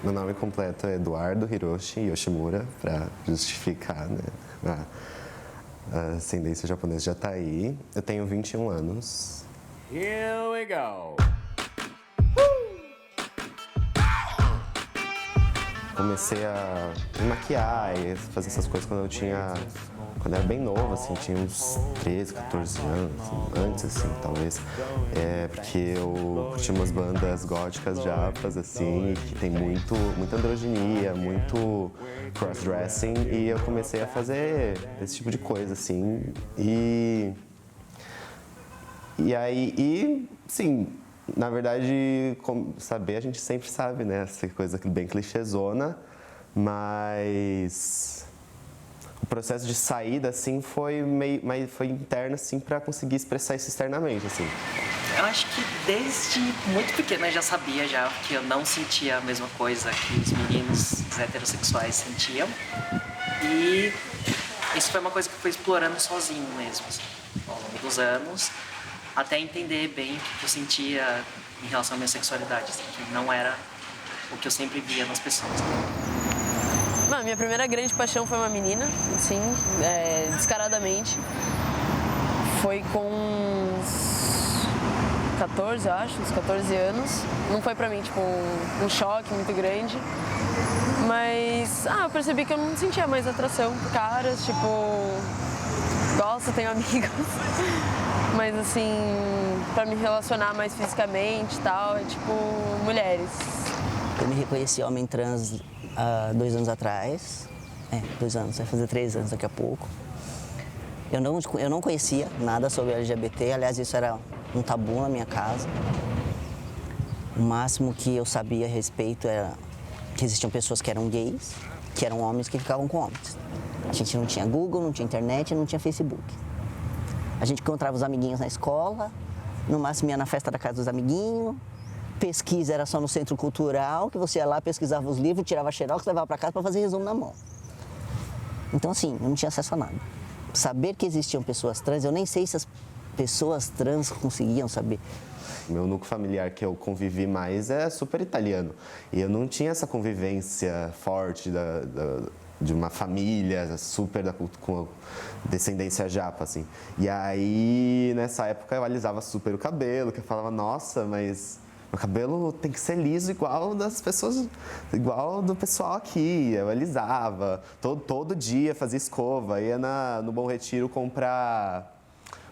Meu nome completo é Eduardo Hiroshi Yoshimura, para justificar, né? A ascendência japonesa já tá aí. Eu tenho 21 anos. Here we go! Comecei a me maquiar e fazer essas coisas quando eu era bem novo, assim, tinha uns 13, 14 anos, antes, assim, talvez. Porque eu curti umas bandas góticas japas, assim, que tem muita androginia, muito crossdressing, e eu comecei a fazer esse tipo de coisa, assim, sim, na verdade, saber a gente sempre sabe, né, essa coisa bem clichêzona, mas o processo de saída, assim, foi interno, assim, para conseguir expressar isso externamente, assim. Eu acho que desde muito pequena eu já sabia que eu não sentia a mesma coisa que os meninos heterossexuais sentiam. E isso foi uma coisa que eu fui explorando sozinho mesmo, assim, ao longo dos anos, até entender bem o que eu sentia em relação à minha sexualidade, assim, que não era o que eu sempre via nas pessoas. Mano, minha primeira grande paixão foi uma menina, assim, descaradamente. Foi com uns 14, eu acho, uns 14 anos. Não foi pra mim, tipo, um choque muito grande. Mas, eu percebi que eu não sentia mais atração por caras, tipo, gosto, tenho amigos. Mas, assim, pra me relacionar mais fisicamente e tal, é tipo, mulheres. Eu me reconheci homem trans há 2 anos atrás. 2 anos, vai fazer 3 anos daqui a pouco. Eu não conhecia nada sobre LGBT, aliás, isso era um tabu na minha casa. O máximo que eu sabia a respeito era que existiam pessoas que eram gays, que eram homens que ficavam com homens. A gente não tinha Google, não tinha internet, não tinha Facebook. A gente encontrava os amiguinhos na escola, no máximo ia na festa da casa dos amiguinhos. Pesquisa era só no centro cultural, que você ia lá, pesquisava os livros, tirava xerox, levava para casa para fazer resumo na mão. Então, assim, eu não tinha acesso a nada. Saber que existiam pessoas trans, eu nem sei se as pessoas trans conseguiam saber. Meu núcleo familiar que eu convivi mais é super italiano. E eu não tinha essa convivência forte de uma família super com descendência japa, assim. E aí, nessa época, eu alisava super o cabelo, que eu falava, nossa, mas meu cabelo tem que ser liso igual das pessoas, igual do pessoal aqui. Eu alisava, todo dia fazia escova, ia no Bom Retiro comprar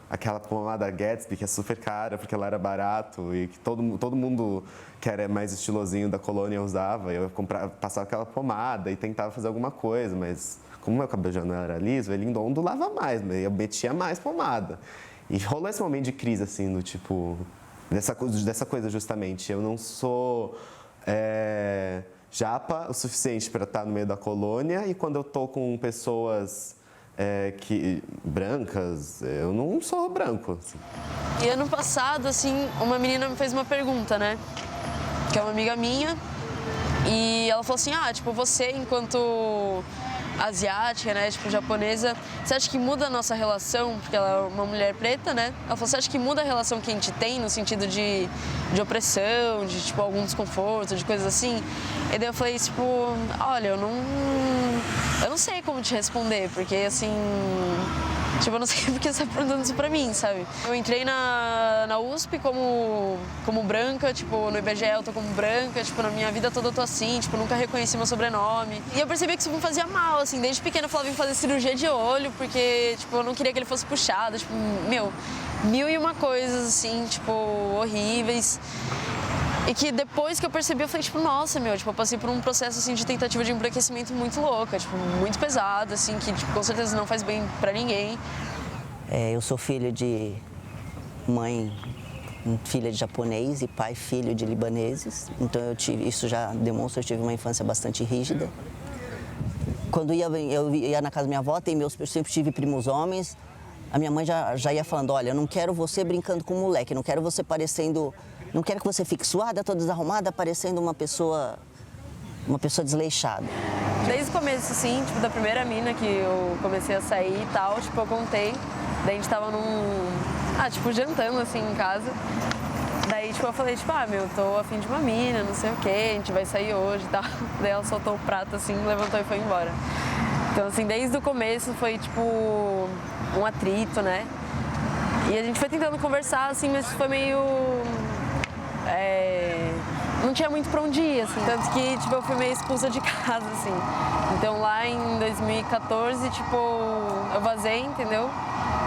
aquela pomada Gatsby, que é super cara, porque ela era barato e que todo mundo que era mais estilosinho da colônia usava. Eu passava aquela pomada e tentava fazer alguma coisa, mas como meu cabelo já não era liso, ele ondulava mais, eu metia mais pomada. E rolou esse momento de crise, assim, do tipo, dessa coisa justamente. Eu não sou japa o suficiente para estar no meio da colônia, e quando eu tô com pessoas brancas, eu não sou branco. Assim. E ano passado, assim, uma menina me fez uma pergunta, né? Que é uma amiga minha. E ela falou assim, tipo, você enquanto asiática, né, tipo, japonesa, você acha que muda a nossa relação? Porque ela é uma mulher preta, né? Ela falou, você acha que muda a relação que a gente tem no sentido de opressão, de, tipo, algum desconforto, de coisas assim? E daí eu falei, tipo, olha, eu não sei como te responder, porque, assim, tipo, eu não sei porque você tá perguntando isso pra mim, sabe? Eu entrei na USP como branca, tipo, no IBGE eu tô como branca, tipo, na minha vida toda eu tô assim, tipo, nunca reconheci meu sobrenome. E eu percebi que isso me fazia mal, assim, desde pequena eu falava em fazer cirurgia de olho, porque, tipo, eu não queria que ele fosse puxado, tipo, mil e uma coisas, assim, tipo, horríveis. E que depois que eu percebi, eu falei, tipo, nossa, tipo, eu passei por um processo, assim, de tentativa de embranquecimento muito louca, tipo, muito pesado, assim, que, tipo, com certeza não faz bem pra ninguém. Eu sou filho de mãe, filha de japonês e pai, filho de libaneses. Então isso já demonstra que eu tive uma infância bastante rígida. Quando eu ia na casa da minha avó, eu sempre tive primos homens, a minha mãe já ia falando, olha, eu não quero você brincando com moleque, não quero você parecendo... Não quero que você fique suada, toda desarrumada, parecendo uma pessoa desleixada. Desde o começo, assim, tipo, da primeira mina que eu comecei a sair e tal, tipo, eu contei. Daí a gente tava tipo, jantando, assim, em casa. Daí, tipo, eu falei, tipo, tô afim de uma mina, não sei o quê, a gente vai sair hoje e tal. Daí ela soltou o prato, assim, levantou e foi embora. Então, assim, desde o começo foi, tipo, um atrito, né? E a gente foi tentando conversar, assim, mas foi meio... não tinha muito pra onde ir, assim. Tanto que, tipo, eu fui meio expulsa de casa, assim. Então, lá em 2014, tipo, eu vazei, entendeu?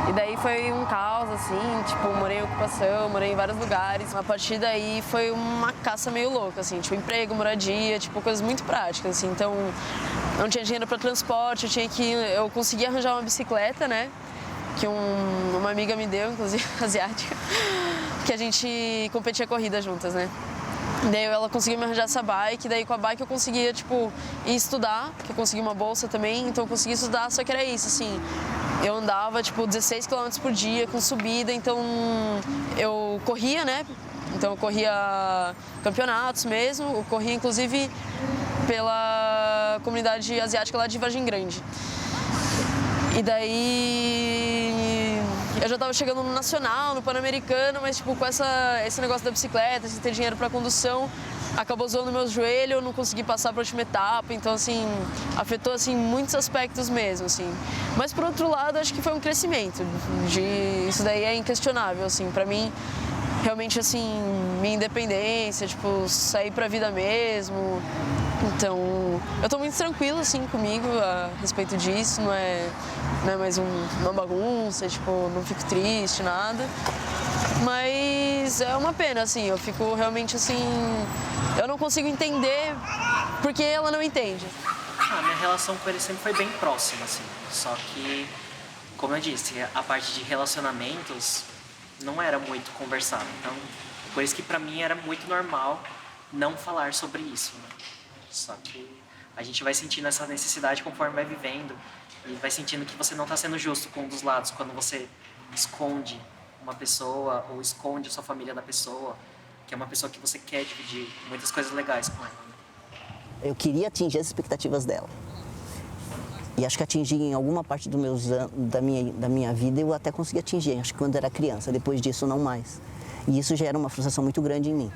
E daí foi um caos, assim, tipo, morei em ocupação, morei em vários lugares. A partir daí foi uma caça meio louca, assim, tipo, emprego, moradia, tipo, coisas muito práticas, assim. Então, não tinha dinheiro pra transporte, eu consegui arranjar uma bicicleta, né? Que uma amiga me deu, inclusive, asiática, que a gente competia corrida juntas, né? Daí ela conseguiu me arranjar essa bike, daí com a bike eu conseguia, tipo, ir estudar, porque eu consegui uma bolsa também, então eu conseguia estudar, só que era isso, assim, eu andava, tipo, 16 km por dia, com subida, então eu corria, né? Então eu corria campeonatos mesmo, eu corria, inclusive, pela comunidade asiática lá de Vargem Grande. E daí eu já tava chegando no nacional, no pan-americano, mas tipo, com esse negócio da bicicleta, sem ter dinheiro pra condução, acabou zoando meu joelho, eu não consegui passar pra última etapa, então assim, afetou assim muitos aspectos mesmo, assim. Mas por outro lado, acho que foi um crescimento, isso daí é inquestionável, assim, pra mim, realmente assim, minha independência, tipo, sair pra vida mesmo. Então, eu tô muito tranquila, assim, comigo a respeito disso, não é mais uma bagunça, tipo, não fico triste, nada. Mas é uma pena, assim, eu fico realmente, assim, eu não consigo entender porque ela não entende. Minha relação com ele sempre foi bem próxima, assim, só que, como eu disse, a parte de relacionamentos não era muito conversado, então, por isso que pra mim era muito normal não falar sobre isso, né? Só que a gente vai sentindo essa necessidade conforme vai vivendo e vai sentindo que você não está sendo justo com um dos lados quando você esconde uma pessoa ou esconde a sua família da pessoa, que é uma pessoa que você quer dividir muitas coisas legais com ela. Eu queria atingir as expectativas dela. E acho que atingi em alguma parte da minha vida, eu até consegui atingir, acho que quando era criança, depois disso não mais. E isso gera uma frustração muito grande em mim.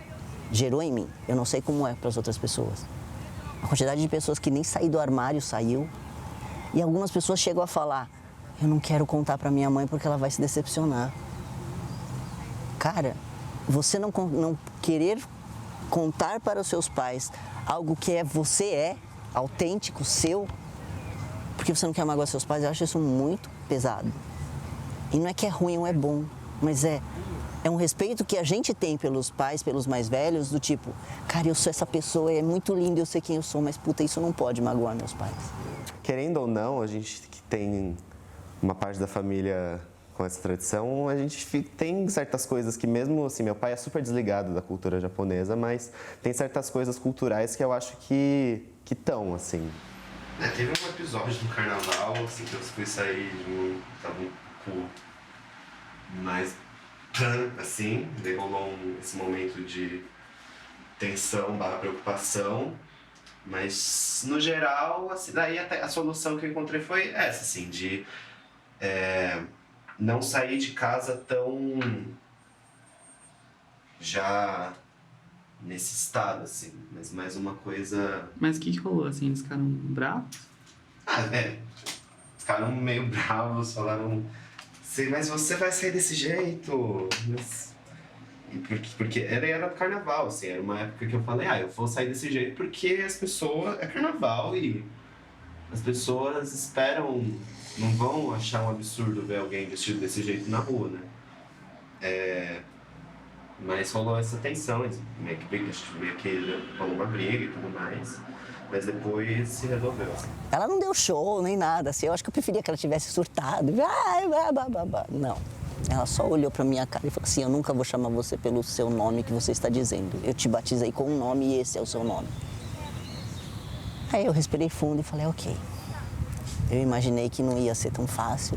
Gerou em mim. Eu não sei como é para as outras pessoas. A quantidade de pessoas que nem sair do armário saiu. E algumas pessoas chegam a falar, eu não quero contar para minha mãe porque ela vai se decepcionar. Cara, você não querer contar para os seus pais algo que você é, autêntico, seu, porque você não quer magoar seus pais, eu acho isso muito pesado. E não é que é ruim ou é bom, mas é um respeito que a gente tem pelos pais, pelos mais velhos, do tipo, cara, eu sou essa pessoa, é muito lindo, eu sei quem eu sou, mas puta, isso não pode magoar meus pais. Querendo ou não, a gente que tem uma parte da família com essa tradição, a gente tem certas coisas que mesmo, assim, meu pai é super desligado da cultura japonesa, mas tem certas coisas culturais que eu acho que estão, assim. Teve um episódio no carnaval, assim, que eu fui sair, tava um pouco mais... assim, daí rolou esse momento de tensão / preocupação, mas no geral, assim, daí até a solução que eu encontrei foi essa, assim, de não sair de casa tão já nesse estado, assim, mas mais uma coisa... Mas o que rolou, assim, eles ficaram bravos? Ficaram meio bravos, falaram... Mas você vai sair desse jeito? Porque era do carnaval, assim, era uma época que eu falei, eu vou sair desse jeito porque as pessoas... É carnaval e as pessoas esperam, não vão achar um absurdo ver alguém vestido desse jeito na rua, né? Mas rolou essa tensão, meio que rolou uma briga e tudo mais. Mas depois se resolveu. Ela não deu show nem nada, assim, eu acho que eu preferia que ela tivesse surtado. Não, ela só olhou pra minha cara e falou assim, eu nunca vou chamar você pelo seu nome que você está dizendo. Eu te batizei com um nome e esse é o seu nome. Aí eu respirei fundo e falei, ok. Eu imaginei que não ia ser tão fácil,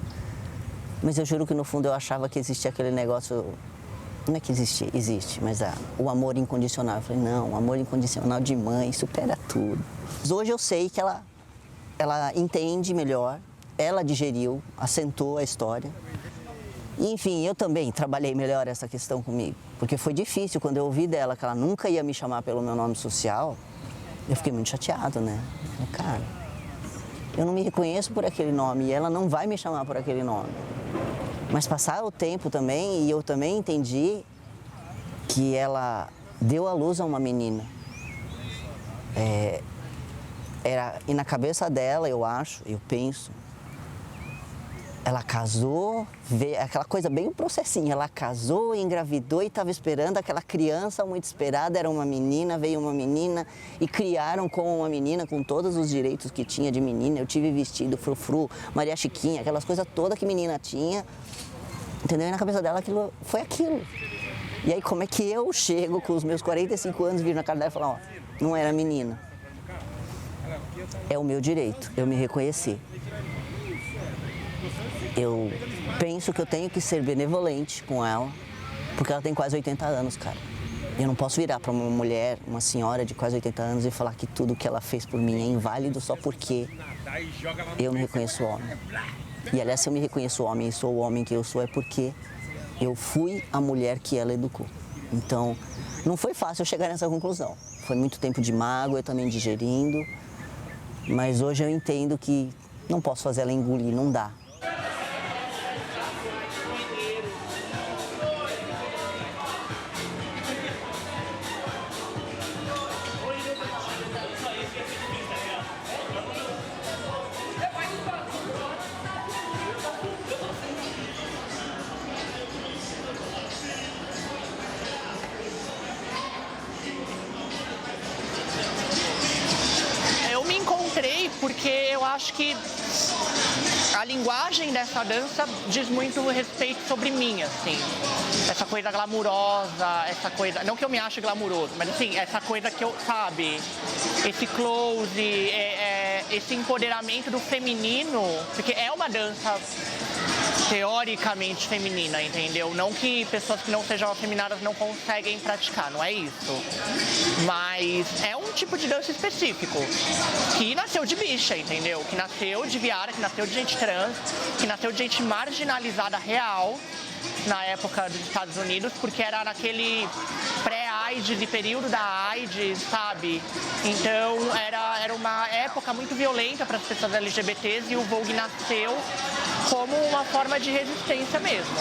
mas eu juro que no fundo eu achava que existia aquele negócio... Não é que existe, mas o amor incondicional. Eu falei, não, o amor incondicional de mãe supera tudo. Mas hoje eu sei que ela entende melhor, ela digeriu, assentou a história. E, enfim, eu também trabalhei melhor essa questão comigo. Porque foi difícil, quando eu ouvi dela que ela nunca ia me chamar pelo meu nome social, eu fiquei muito chateado, né? Cara, eu não me reconheço por aquele nome e ela não vai me chamar por aquele nome. Mas passar o tempo também, e eu também entendi que ela deu à luz a uma menina. E na cabeça dela, eu penso, ela casou, aquela coisa bem um processinho, ela casou, engravidou e estava esperando aquela criança muito esperada, era uma menina, veio uma menina e criaram como uma menina com todos os direitos que tinha de menina. Eu tive vestido, frufru, Maria Chiquinha, aquelas coisas todas que menina tinha, entendeu? E na cabeça dela aquilo foi aquilo. E aí como é que eu chego com os meus 45 anos, vir na cara dela e falar, ó, não era menina. É o meu direito, eu me reconheci. Eu penso que eu tenho que ser benevolente com ela, porque ela tem quase 80 anos, cara. Eu não posso virar para uma mulher, uma senhora de quase 80 anos e falar que tudo que ela fez por mim é inválido só porque eu me reconheço homem. E aliás, se eu me reconheço homem e sou o homem que eu sou, é porque eu fui a mulher que ela educou. Então, não foi fácil eu chegar nessa conclusão. Foi muito tempo de mágoa, eu também digerindo. Mas hoje eu entendo que não posso fazer ela engolir, não dá. Porque eu acho que a linguagem dessa dança diz muito respeito sobre mim, assim. Essa coisa glamurosa, essa coisa... Não que eu me ache glamuroso, mas assim, essa coisa que eu... Sabe? Esse close, esse empoderamento do feminino, porque é uma dança teoricamente feminina, entendeu? Não que pessoas que não sejam afeminadas não conseguem praticar, não é isso. Mas é um tipo de dança específico, que nasceu de bicha, entendeu? Que nasceu de viara, que nasceu de gente trans, que nasceu de gente marginalizada real, na época dos Estados Unidos, porque era naquele pré-AIDS e período da AIDS, sabe? Então era uma época muito violenta para as pessoas LGBTs e o Vogue nasceu como uma forma de resistência mesmo.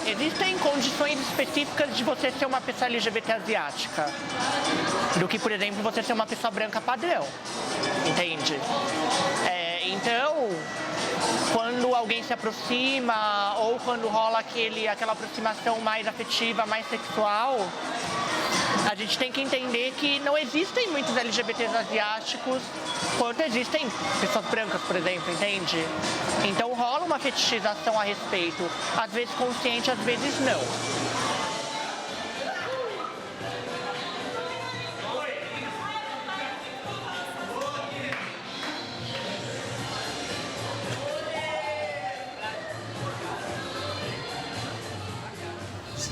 Existem condições específicas de você ser uma pessoa LGBT asiática do que, por exemplo, você ser uma pessoa branca padrão, entende? Então, quando alguém se aproxima ou quando rola aquela aproximação mais afetiva, mais sexual, a gente tem que entender que não existem muitos LGBTs asiáticos quanto existem pessoas brancas, por exemplo, entende? Então rola uma fetichização a respeito, às vezes consciente, às vezes não.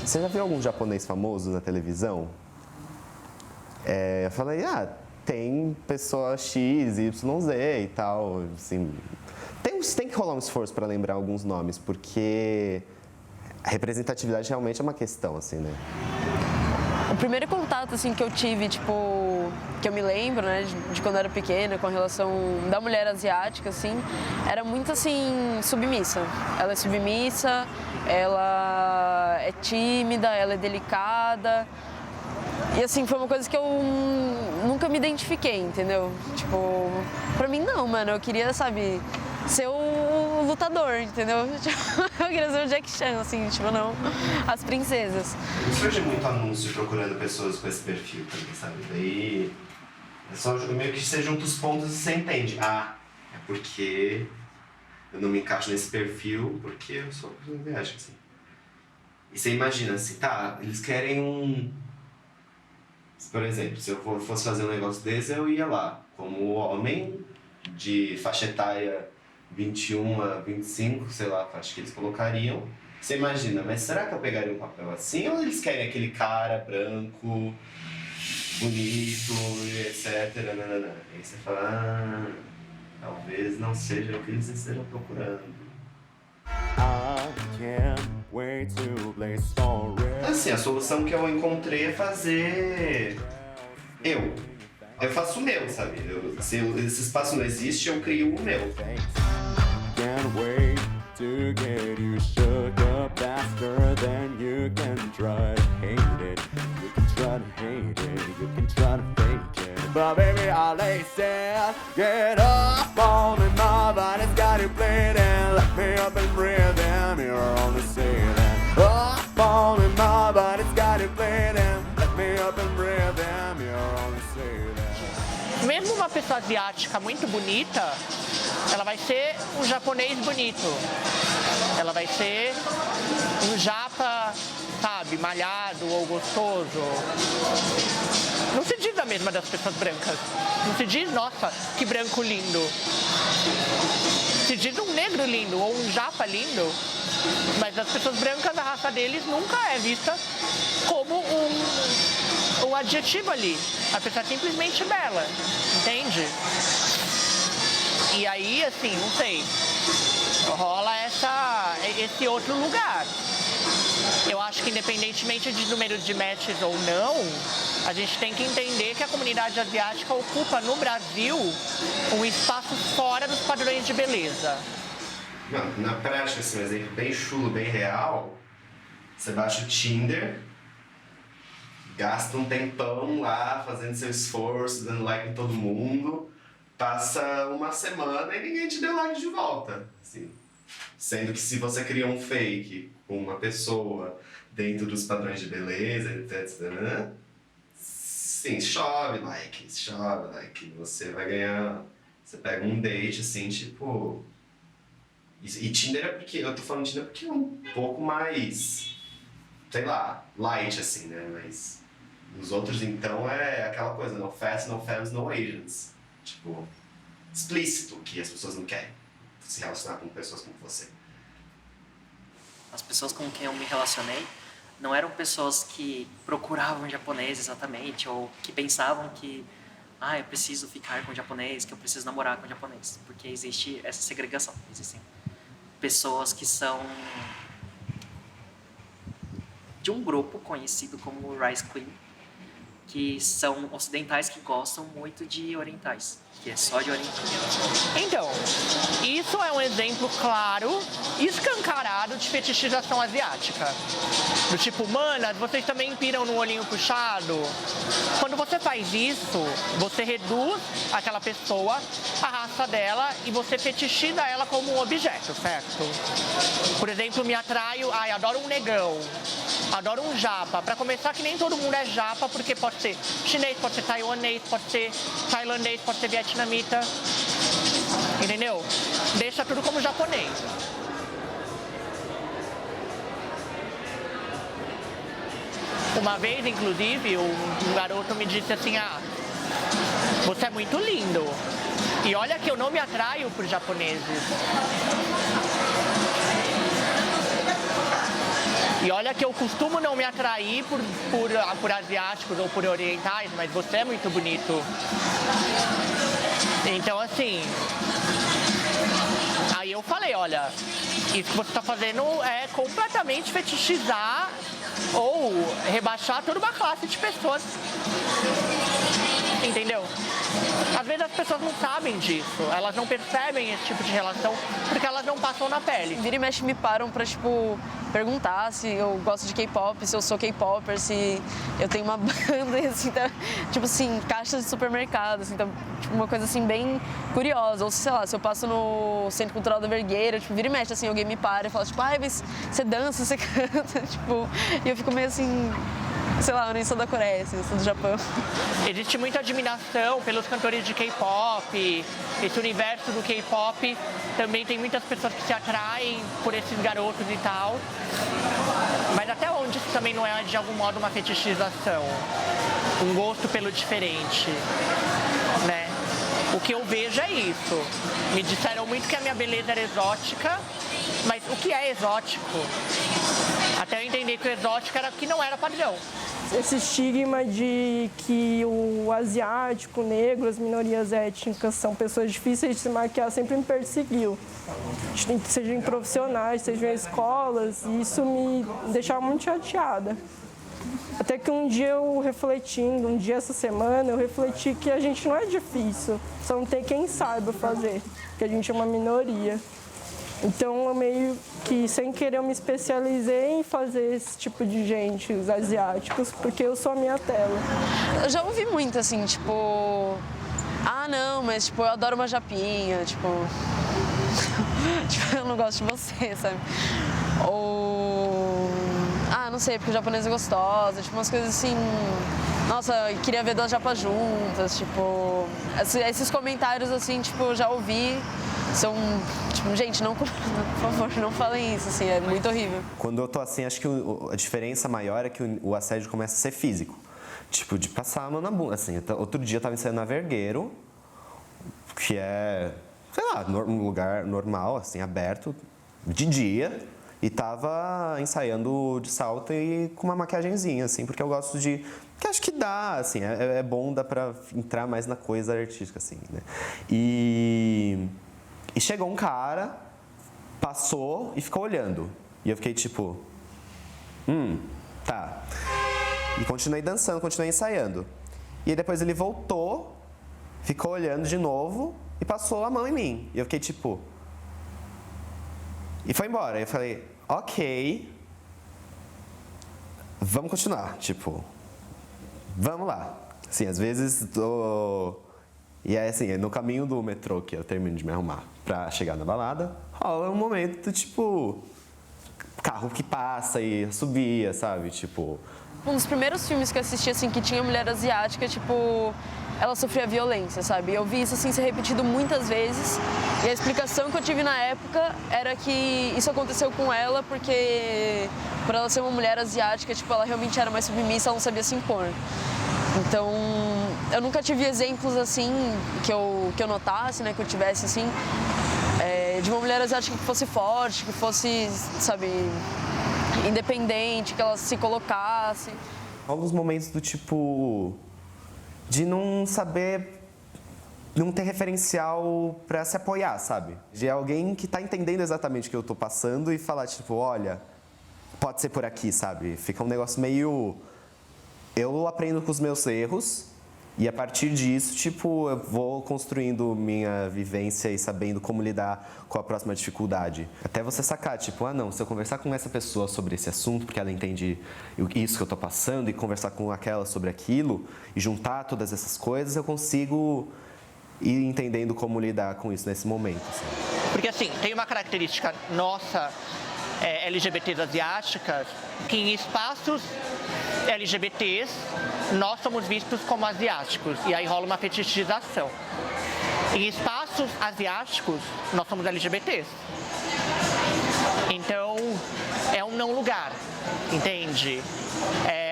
Você já viu algum japonês famoso na televisão? Eu falei, tem pessoa X, Y, Z e tal, assim... Tem que rolar um esforço para lembrar alguns nomes, porque a representatividade realmente é uma questão, assim, né? O primeiro contato, assim, que eu tive, tipo, que eu me lembro, né, de quando eu era pequena, com a relação da mulher asiática, assim, era muito, assim, submissa. Ela é submissa, ela é tímida, ela é delicada. E, assim, foi uma coisa que eu nunca me identifiquei, entendeu? Tipo, pra mim, não, mano, eu queria, sabe, ser o lutador, entendeu? Eu queria ser o Jack Chan, assim, tipo, não as princesas. Surge muito anúncio procurando pessoas com esse perfil também, sabe? Daí é só meio que você junta os pontos e você entende. É porque eu não me encaixo nesse perfil porque eu sou asiática, assim. E você imagina assim, eles querem um... Por exemplo, se eu fosse fazer um negócio desse, eu ia lá como homem de faixa etária 21 a 25, sei lá, acho que eles colocariam. Você imagina, mas será que eu pegaria um papel assim? Ou eles querem aquele cara branco, bonito, etc. Nanana. Aí você fala, talvez não seja o que eles estejam procurando. Assim, a solução que eu encontrei é fazer eu faço o meu, sabe? Se esse espaço não existe, eu crio o meu. Can't wait to get you shook up faster than you can try to hate it. You can try to hate it, you can try to fake it. But baby, I said, get up on me, my body's got you bleeding. Let me up and breathe in, you're only saying up on me, my body's got you bleeding. Let me up and breathe in, you're only saying. Mesmo uma pessoa asiática muito bonita, ela vai ser um japonês bonito. Ela vai ser um japa, sabe, malhado ou gostoso. Não se diz a mesma das pessoas brancas. Não se diz, nossa, que branco lindo. Se diz um negro lindo ou um japa lindo. Mas as pessoas brancas, a raça deles nunca é vista como um adjetivo ali. A pessoa é simplesmente bela, entende? E aí, assim, não sei, rola esse outro lugar. Eu acho que independentemente de número de matches ou não, a gente tem que entender que a comunidade asiática ocupa no Brasil um espaço fora dos padrões de beleza. Na prática, assim, um exemplo bem chulo, bem real, você baixa o Tinder, gasta um tempão lá fazendo seu esforço, dando like em todo mundo, passa uma semana e ninguém te deu like de volta. Assim. Sendo que se você cria um fake com uma pessoa dentro dos padrões de beleza, etc., sim, chove like, você vai ganhar, você pega um date assim, tipo... E Tinder é porque, eu tô falando Tinder porque é um pouco mais, sei lá, light assim, né, mas... Os outros, então, é aquela coisa, no fast, no femmes, no Asians. Tipo, explícito que as pessoas não querem se relacionar com pessoas como você. As pessoas com quem eu me relacionei não eram pessoas que procuravam japonês exatamente, ou que pensavam que, eu preciso ficar com japonês, que eu preciso namorar com japonês. Porque existe essa segregação. Existem pessoas que são de um grupo conhecido como Rice Queen, que são ocidentais que gostam muito de orientais, que é só de orientais. Então, isso é um exemplo claro, escancarado de fetichização asiática. Do tipo, manas, vocês também piram no olhinho puxado? Quando você faz isso, você reduz aquela pessoa, a raça dela, e você fetichiza ela como um objeto, certo? Por exemplo, me atraio, adoro um negão. Adoro um japa. Pra começar, que nem todo mundo é japa, porque pode ser chinês, pode ser taiwanês, pode ser tailandês, pode ser vietnamita. Entendeu? Deixa tudo como japonês. Uma vez, inclusive, um garoto me disse assim, você é muito lindo. E olha que eu não me atraio por japoneses. E olha que eu costumo não me atrair por asiáticos ou por orientais, mas você é muito bonito. Então, assim... Aí eu falei, olha, isso que você está fazendo é completamente fetichizar ou rebaixar toda uma classe de pessoas. Entendeu? Às vezes as pessoas não sabem disso, elas não percebem esse tipo de relação porque elas não passam na pele. Vira e mexe me param pra, tipo, perguntar se eu gosto de K-pop, se eu sou K-popper, se eu tenho uma banda, assim, tá, tipo assim, caixas de supermercado, assim, tá, tipo, uma coisa assim bem curiosa. Ou sei lá, se eu passo no Centro Cultural da Vergueira, tipo, vira e mexe, assim, alguém me para e fala, tipo, mas você dança, você canta, tipo, e eu fico meio assim... Sei lá, eu nem sou da Coreia, assim, eu sou do Japão. Existe muita admiração pelos cantores de K-pop, esse universo do K-pop. Também tem muitas pessoas que se atraem por esses garotos e tal. Mas até onde isso também não é, de algum modo, uma fetichização? Um gosto pelo diferente, né? O que eu vejo é isso. Me disseram muito que a minha beleza era exótica, mas o que é exótico? Até eu entender que o exótico era que não era padrão. esse estigma de que o asiático, o negro, as minorias étnicas são pessoas difíceis de se maquiar sempre me perseguiu. Seja em profissionais, seja em escolas, e isso me deixava muito chateada. Até que um dia um dia essa semana, eu refleti que a gente não é difícil, só não tem quem saiba fazer, porque a gente é uma minoria. Então, eu meio que, sem querer, eu me especializei em fazer esse tipo de gente, os asiáticos, porque eu sou a minha tela. Eu já ouvi muito, assim, tipo... Ah, não, mas, tipo, eu adoro uma japinha, tipo... tipo, eu não gosto de você, sabe? Ou... Ah, não sei, porque o japonês é gostosa, tipo, umas coisas assim... Nossa, eu queria ver duas japas juntas, tipo... Esses comentários, assim, tipo, eu já ouvi... São, tipo, gente, não, por favor, não falem isso, assim, é muito horrível. Quando eu tô assim, acho que a diferença maior é que o assédio começa a ser físico. Tipo, de passar a mão na bunda, assim. Outro dia eu tava ensaiando na Vergueiro, que é, sei lá, um lugar normal, assim, aberto, de dia. E tava ensaiando de salto e com uma maquiagenzinha, assim, porque eu gosto de... Que acho que dá, assim, é bom, dá pra entrar mais na coisa artística, assim, né? E chegou um cara, passou e ficou olhando. E eu fiquei tipo, tá. E continuei dançando, continuei ensaiando. E aí depois ele voltou, ficou olhando de novo e passou a mão em mim. E eu fiquei tipo... E foi embora. Eu falei, ok, vamos continuar, tipo, vamos lá. Assim, às vezes E aí, assim, no caminho do metrô que eu termino de me arrumar pra chegar na balada, rola um momento, tipo, carro que passa e subia, sabe? Tipo... Um dos primeiros filmes que eu assisti, assim, que tinha mulher asiática, tipo, ela sofria violência, sabe? Eu vi isso, assim, ser repetido muitas vezes. E a explicação que eu tive na época era que isso aconteceu com ela porque, por ela ser uma mulher asiática, tipo, ela realmente era mais submissa, ela não sabia se impor. Então, eu nunca tive exemplos assim, que eu notasse, né, que eu tivesse assim, de uma mulher asiática que fosse forte, que fosse, sabe, independente, que ela se colocasse. Alguns momentos do tipo, de não saber, não ter referencial pra se apoiar, sabe? De alguém que tá entendendo exatamente o que eu tô passando e falar, tipo, olha, pode ser por aqui, sabe? Fica um negócio meio... Eu aprendo com os meus erros e a partir disso, tipo, eu vou construindo minha vivência e sabendo como lidar com a próxima dificuldade. Até você sacar, tipo, ah não, se eu conversar com essa pessoa sobre esse assunto, porque ela entende isso que eu tô passando, e conversar com aquela sobre aquilo, e juntar todas essas coisas, eu consigo ir entendendo como lidar com isso nesse momento. Assim. Porque assim, tem uma característica nossa, LGBTs asiáticas, que em espaços LGBTs nós somos vistos como asiáticos e aí rola uma fetichização. Em espaços asiáticos nós somos LGBTs. Então é um não lugar, entende?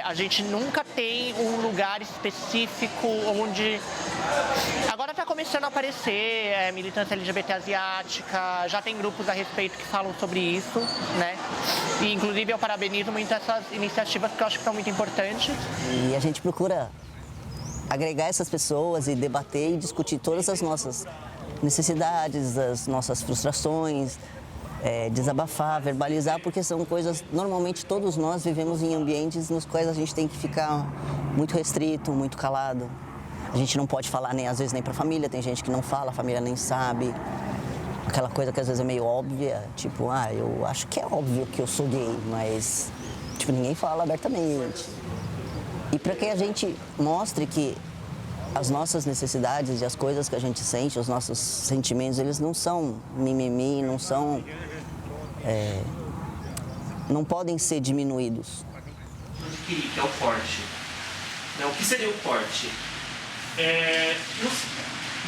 A gente nunca tem um lugar específico onde... Agora está começando a aparecer militância LGBT asiática, já tem grupos a respeito que falam sobre isso, né? E, inclusive, eu parabenizo muito essas iniciativas que eu acho que são muito importantes. E a gente procura agregar essas pessoas e debater e discutir todas as nossas necessidades, as nossas frustrações, desabafar, verbalizar, porque são coisas, normalmente todos nós vivemos em ambientes nos quais a gente tem que ficar muito restrito, muito calado. A gente não pode falar nem às vezes nem para a família, tem gente que não fala, a família nem sabe. Aquela coisa que às vezes é meio óbvia, tipo, eu acho que é óbvio que eu sou gay, mas tipo, ninguém fala abertamente. E para que a gente mostre que as nossas necessidades e as coisas que a gente sente, os nossos sentimentos, eles não são mimimi, não são... não podem ser diminuídos. Que é o porte. O que seria o porte?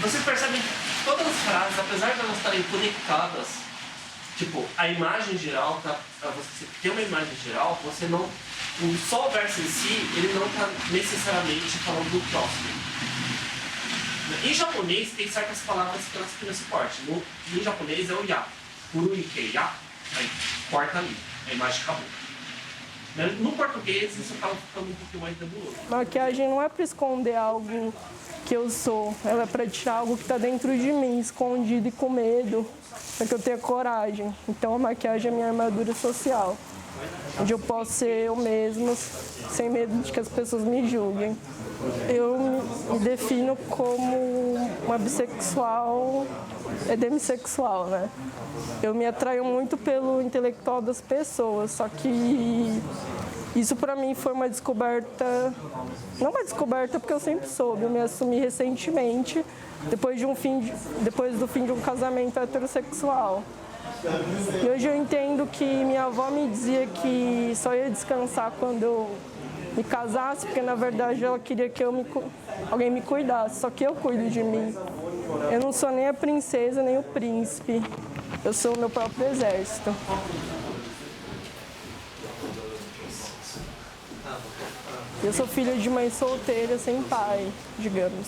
Você percebe que todas as frases, apesar de elas estarem conectadas, tipo, a imagem geral, para você ter uma imagem geral, você não... Só o verso em si, ele não está necessariamente falando do próximo. Em japonês, tem certas palavras que elas têm esse porte. Em japonês é o ya. Kuruike ya. Aí, corta ali. A imagem acabou. No português, isso acaba ficando um pouquinho mais nebuloso. Maquiagem não é para esconder algo que eu sou, ela é para tirar algo que está dentro de mim, escondido e com medo, para que eu tenha coragem. Então a maquiagem é minha armadura social, onde eu posso ser eu mesma, sem medo de que as pessoas me julguem. Eu me defino como uma bissexual, demissexual, né? Eu me atraio muito pelo intelectual das pessoas, só que isso para mim foi uma descoberta, não uma descoberta porque eu sempre soube, eu me assumi recentemente, depois do fim de um casamento heterossexual. E hoje eu entendo que minha avó me dizia que só ia descansar quando eu me casasse, porque na verdade ela queria que alguém me cuidasse, só que eu cuido de mim. Eu não sou nem a princesa, nem o príncipe. Eu sou o meu próprio exército. Eu sou filha de mãe solteira, sem pai, digamos.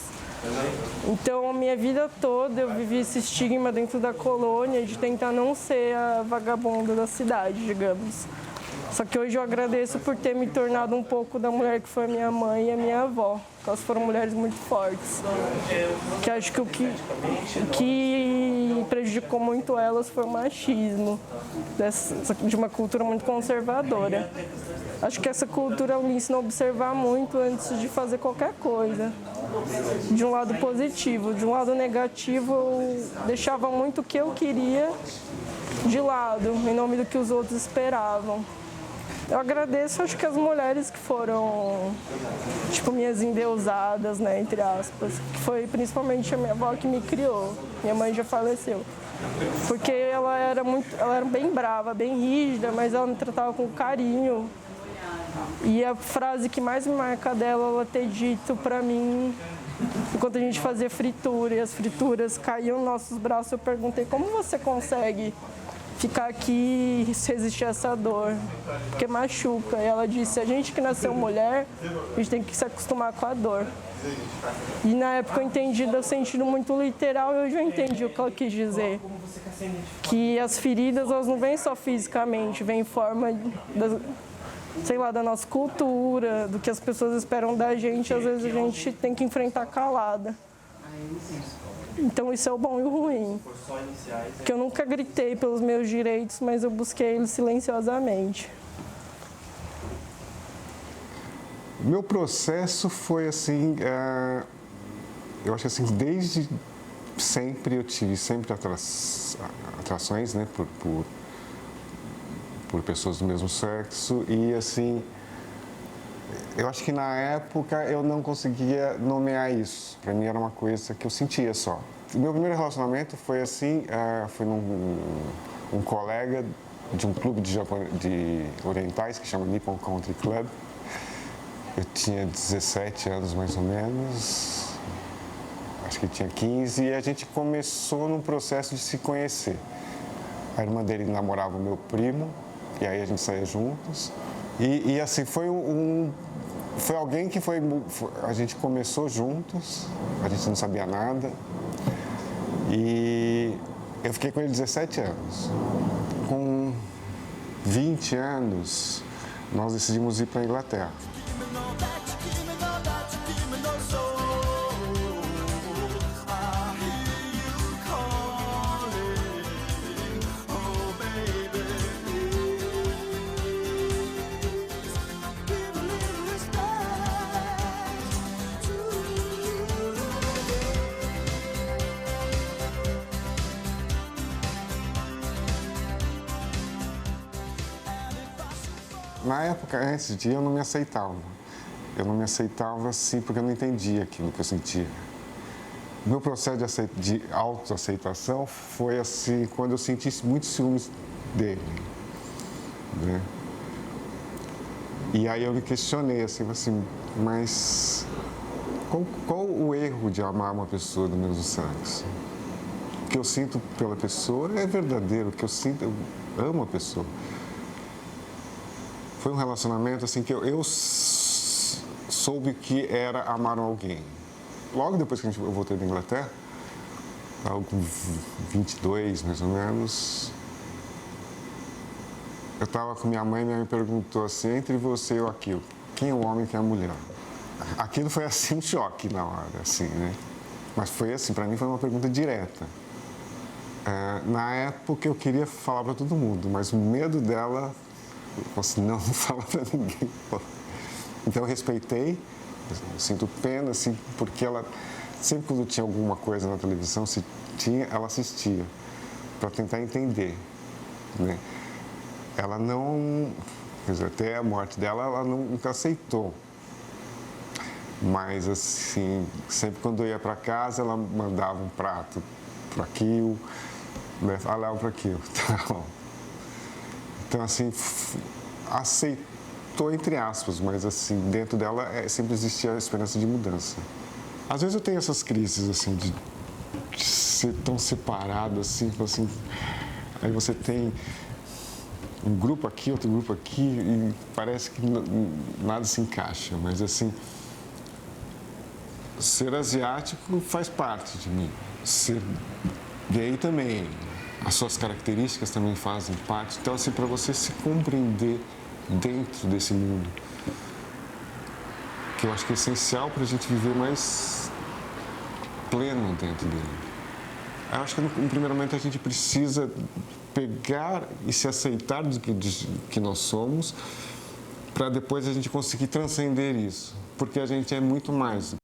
Então, a minha vida toda eu vivi esse estigma dentro da colônia de tentar não ser a vagabunda da cidade, digamos. Só que hoje eu agradeço por ter me tornado um pouco da mulher que foi a minha mãe e a minha avó. Elas foram mulheres muito fortes. Que acho que o que prejudicou muito elas foi o machismo, de uma cultura muito conservadora. Acho que essa cultura me ensina a observar muito antes de fazer qualquer coisa. De um lado positivo, de um lado negativo, eu deixava muito o que eu queria de lado, em nome do que os outros esperavam. Eu agradeço, acho que as mulheres que foram, tipo, minhas endeusadas, né, entre aspas, que foi principalmente a minha avó que me criou. Minha mãe já faleceu. Porque ela era bem brava, bem rígida, mas ela me tratava com carinho. E a frase que mais me marca dela, ela ter dito pra mim, enquanto a gente fazia fritura e as frituras caíam nos nossos braços, eu perguntei: como você consegue ficar aqui e resistir a essa dor? Porque machuca. E ela disse: a gente que nasceu mulher, a gente tem que se acostumar com a dor. E na época eu entendi do sentido muito literal, e hoje eu entendi o que ela quis dizer. Que as feridas, elas não vêm só fisicamente, vêm em forma da nossa cultura, do que as pessoas esperam da gente, às vezes a gente tem que enfrentar calada. Então isso é o bom e o ruim. Porque eu nunca gritei pelos meus direitos, mas eu busquei eles silenciosamente. O meu processo foi assim, eu acho que assim, desde sempre eu tive sempre atrações, né, por pessoas do mesmo sexo, e assim, eu acho que na época eu não conseguia nomear isso. Para mim era uma coisa que eu sentia só. O meu primeiro relacionamento foi assim, foi um colega de um clube de orientais que chama Nippon Country Club. Eu tinha 17 anos mais ou menos, acho que tinha 15, e a gente começou num processo de se conhecer. A irmã dele namorava o meu primo, e aí a gente saía juntos. E assim, foi alguém que a gente começou juntos, a gente não sabia nada. E eu fiquei com ele 17 anos. Com 20 anos, nós decidimos ir para a Inglaterra. Na época, antes de ir, eu não me aceitava. Eu não me aceitava assim porque eu não entendia aquilo que eu sentia. O meu processo de autoaceitação foi assim, quando eu senti muitos ciúmes dele, né? E aí eu me questionei assim, mas qual o erro de amar uma pessoa do mesmo sexo? O que eu sinto pela pessoa é verdadeiro, o que eu sinto, eu amo a pessoa. Foi um relacionamento assim que eu soube que era amar alguém. Logo depois que eu voltei da Inglaterra, com 22 mais ou menos, eu estava com minha mãe me perguntou assim, entre você e eu aquilo, quem é o homem e quem é a mulher? Aquilo foi assim um choque na hora, assim, né? Mas foi assim, para mim foi uma pergunta direta. Na época eu queria falar para todo mundo, mas o medo dela, eu falei assim, não fala para ninguém. Então eu respeitei, eu sinto pena, assim, porque ela, sempre quando tinha alguma coisa na televisão, se tinha, ela assistia, para tentar entender, né? Ela não, quer dizer, até a morte dela, ela nunca aceitou. Mas, assim, sempre quando eu ia para casa, ela mandava um prato para aquilo, leva para aquilo. Então, assim, aceitou entre aspas, mas, assim, dentro dela sempre existia a esperança de mudança. Às vezes eu tenho essas crises, assim, de ser tão separado, assim, aí você tem um grupo aqui, outro grupo aqui, e parece que nada se encaixa, mas, assim, ser asiático faz parte de mim, ser gay também, as suas características também fazem parte. Então, assim, para você se compreender dentro desse mundo, que eu acho que é essencial para a gente viver mais pleno dentro dele. Eu acho que, no primeiro momento, a gente precisa pegar e se aceitar do que nós somos, para depois a gente conseguir transcender isso, porque a gente é muito mais